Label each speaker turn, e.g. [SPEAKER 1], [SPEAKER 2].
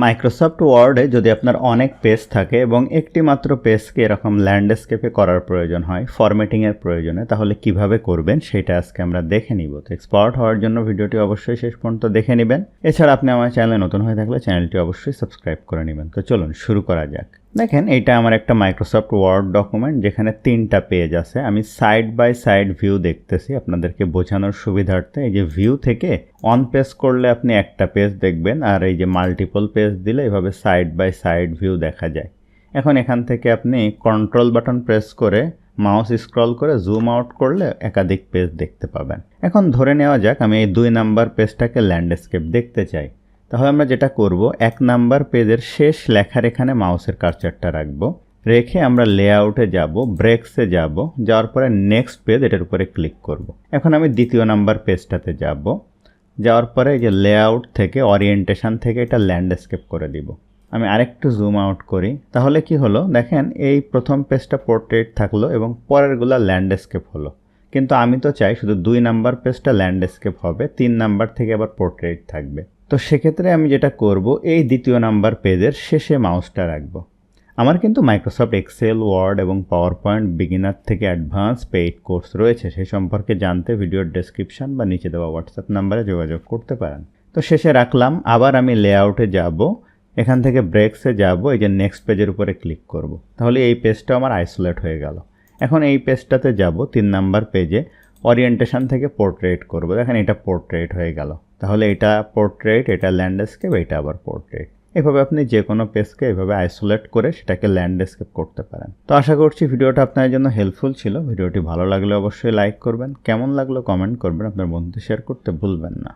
[SPEAKER 1] Microsoft ওয়ার্ডে যদি আপনার অনেক পেজ থাকে এবং একটি মাত্র পেজকে এরকম ল্যান্ডস্কেপে করার প্রয়োজন হয় ফরম্যাটিংয়ের প্রয়োজনে, তাহলে কিভাবে করবেন সেটা আজকে আমরা দেখে নিব। তো এক্সপার্ট হওয়ার জন্য ভিডিওটি অবশ্যই শেষ পর্যন্ত দেখে নেবেন। এছাড়া আপনি আমার চ্যানেলে নতুন হয়ে থাকলে চ্যানেলটি অবশ্যই সাবস্ক্রাইব করে নেবেন। তো চলুন শুরু করা যাক। দেখেন, এটা আমার একটা মাইক্রোসফট ওয়ার্ড ডকুমেন্ট যেখানে 3টা পেজ আছে। আমি সাইড বাই সাইড ভিউ দেখতেছি আপনাদেরকে বোঝানোর সুবিধার্থে। এই যে ভিউ থেকে অন পেজ করলে আপনি একটা পেজ দেখবেন, আর এই যে মাল্টিপল পেজ দিলে এভাবে সাইড বাই সাইড ভিউ দেখা যায়। এখন এখান থেকে আপনি কন্ট্রোল বাটন প্রেস করে মাউস স্ক্রল করে জুম আউট করলে একাধিক পেজ দেখতে পাবেন। এখন ধরে নেওয়া যাক আমি এই 2 নাম্বার পেজটাকে ল্যান্ডস্কেপ দেখতে চাই। তাহলে আমরা যেটা করব, 1 নাম্বার পেজের শেষ লেখার এখানে মাউসের কার্সারটা রাখবো, রেখে আমরা লেআউটে যাব, ব্রেকসে যাব, যাওয়ার পরে নেক্সট পেজ এটার উপরে ক্লিক করব। এখন আমি 2য় নাম্বার পেজটাতে যাব, যাওয়ার পরে এই যে লেআউট থেকে ওরিয়েন্টেশন থেকে এটা ল্যান্ডস্কেপ করে দিব। আমি আরেকটু জুম আউট করি, তাহলে কি হলো দেখেন, এই প্রথম পেজটা পোর্ট্রেট থাকলো এবং পরেরগুলো ল্যান্ডস্কেপ হলো। কিন্তু আমি তো চাই শুধু 2 নাম্বার পেজটা ল্যান্ডস্কেপ হবে, 3 নাম্বার থেকে আবার পোর্ট্রেট থাকবে। তো সেক্ষেত্রে আমি যেটা করব, এই 2য় নাম্বার পেজের শেষে মাউসটা রাখবো। আমার কিন্তু মাইক্রোসফট এক্সেল, ওয়ার্ড এবং পাওয়ার পয়েন্ট বিগিনার থেকে অ্যাডভান্স পেইড কোর্স রয়েছে। সেই সম্পর্কে জানতে ভিডিওর ডেসক্রিপশন বা নিচে দেওয়া হোয়াটসঅ্যাপ নাম্বারে যোগাযোগ করতে পারেন। তো শেষে রাখলাম, আবার আমি লেআউটে যাব, এখান থেকে ব্রেকসে যাব, এই যে নেক্সট পেজের উপরে ক্লিক করব। তাহলে এই পেজটা আমার আইসোলেট হয়ে গেল। এখন এই পেজটাতে যাব, 3 নাম্বার পেজে ওরিয়েন্টেশন থেকে পোর্ট্রেট করব। দেখেন এটা পোর্ট্রেট হয়ে গেল। তাহলে এটা পোর্ট্রেট, এটা ল্যান্ডস্কেপ, এটা আবার পোর্ট্রেট। এভাবে আপনি যে কোনো পেজকে এভাবে আইসোলেট করে সেটাকে ল্যান্ডস্কেপ করতে পারেন। তো আশা করছি ভিডিওটা আপনার জন্য হেল্পফুল ছিল। ভিডিওটি ভালো লাগলে অবশ্যই লাইক করবেন, কেমন লাগলো কমেন্ট করবেন, আপনার বন্ধুদের শেয়ার করতে ভুলবেন না।